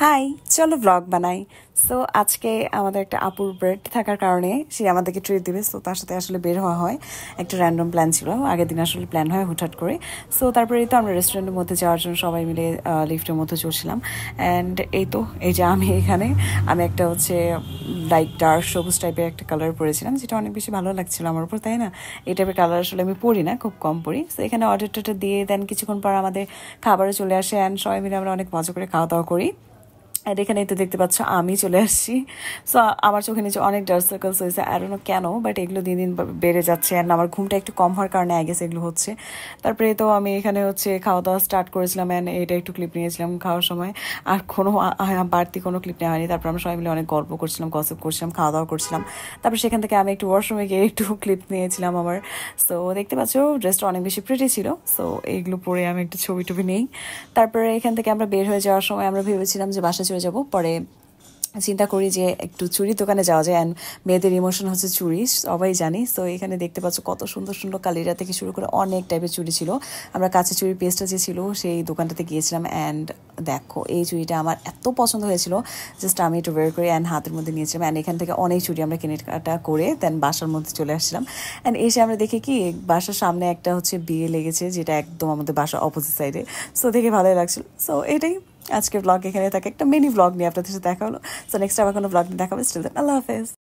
High, চলো blog বানাই। So আজকে আমাদের একটা আপুর বার্থডে থাকার কারণে সে আমাদেরকে ট্রিট দিবে। সো তার সাথে আসলে বের হওয়া হয়, একটা র্যান্ডম প্ল্যান ছিল, আগের দিন আসলে প্ল্যান হয় হুটহাট করে। সো তারপরে তো আমরা রেস্টুরেন্টের মধ্যে যাওয়ার জন্য সবাই মিলে লিফটের মধ্যে চলছিলাম। অ্যান্ড এই যে আমি এখানে আমি একটা হচ্ছে লাইক ডার্ক সবুজ টাইপের একটা কালার পরেছিলাম, যেটা অনেক বেশি ভালো লাগছিল আমার উপর, তাই না? এই টাইপের কালার আসলে আমি পরি না, খুব কম পরি। সো এখানে অর্ডারটা দিয়ে দেন, কিছুক্ষণ পর আমাদের খাবারে চলে আসে অ্যান্ড সবাই মিলে আমরা অনেক মজা করে খাওয়া দাওয়া করি। আর এখানেই তো দেখতে পাচ্ছ আমি চলে আসছি। সো আমার চোখে নিচে অনেক ডার্ক সার্কেলস হয়েছে, আই ডোন্ট নো কেন, বাট এগুলো দিন দিন বেড়ে যাচ্ছে। অ্যান্ড আমার ঘুমটা একটু কম হওয়ার কারণে আই গেস এগুলো হচ্ছে। তারপরে তো আমি এখানে হচ্ছে খাওয়া দাওয়া স্টার্ট করেছিলাম অ্যান্ড এটা একটু ক্লিপ নিয়েছিলাম খাওয়ার সময়। আর কোনো বাড়তি কোনো ক্লিপ নেওয়া হয়নি। তারপর আমরা সবাই মিলে অনেক গল্প করছিলাম, গসিপ করছিলাম, খাওয়া দাওয়া করছিলাম। তারপর সেখান থেকে আমি একটু ওয়াশরুমে গিয়ে একটু ক্লিপ নিয়েছিলাম আমার। সো দেখতে পাচ্ছ ড্রেসটা অনেক বেশি প্রিটি ছিল। সো এইগুলো পরে আমি একটু ছবি টবি নেই। তারপরে এখান থেকে আমরা বের হয়ে যাওয়ার সময় আমরা ভেবেছিলাম যে বাসা চলে যাব। পরে চিন্তা করি যে একটু চুড়ির দোকানে যাওয়া যায়। অ্যান্ড মেয়েদের ইমোশন হচ্ছে চুড়ি, সবাই জানি। সো এখানে দেখতে পাচ্ছ কত সুন্দর সুন্দর কালিরা থেকে শুরু করে অনেক টাইপের চুড়ি ছিল। আমরা কাছে চুড়ির পেস্টটা যে ছিল সেই দোকানটাতে গিয়েছিলাম। অ্যান্ড দেখো এই চুড়িটা আমার এত পছন্দ হয়েছিল, জাস্ট আমি একটু বের করে অ্যান্ড হাতের মধ্যে নিয়েছিলাম। অ্যান্ড এখান থেকে অনেক চুড়ি আমরা কেনাকাটা করে দেন বাসার মধ্যে চলে আসছিলাম। অ্যান্ড এসে আমরা দেখি কি বাসার সামনে একটা হচ্ছে বিয়ে লেগেছে, যেটা একদম আমাদের বাসার অপোজিট সাইডে। সো দেখে ভালোই লাগছিল। সো এটাই আজকের ব্লগ, এখানে থাকে একটা মিনি ব্লগ নিয়ে আপনাদের সাথে দেখা হলো। সো নেক্সট আবার কোনো ব্লগ নিয়ে দেখা হবে। স্টিল দেন আল্লাহ হাফেজ।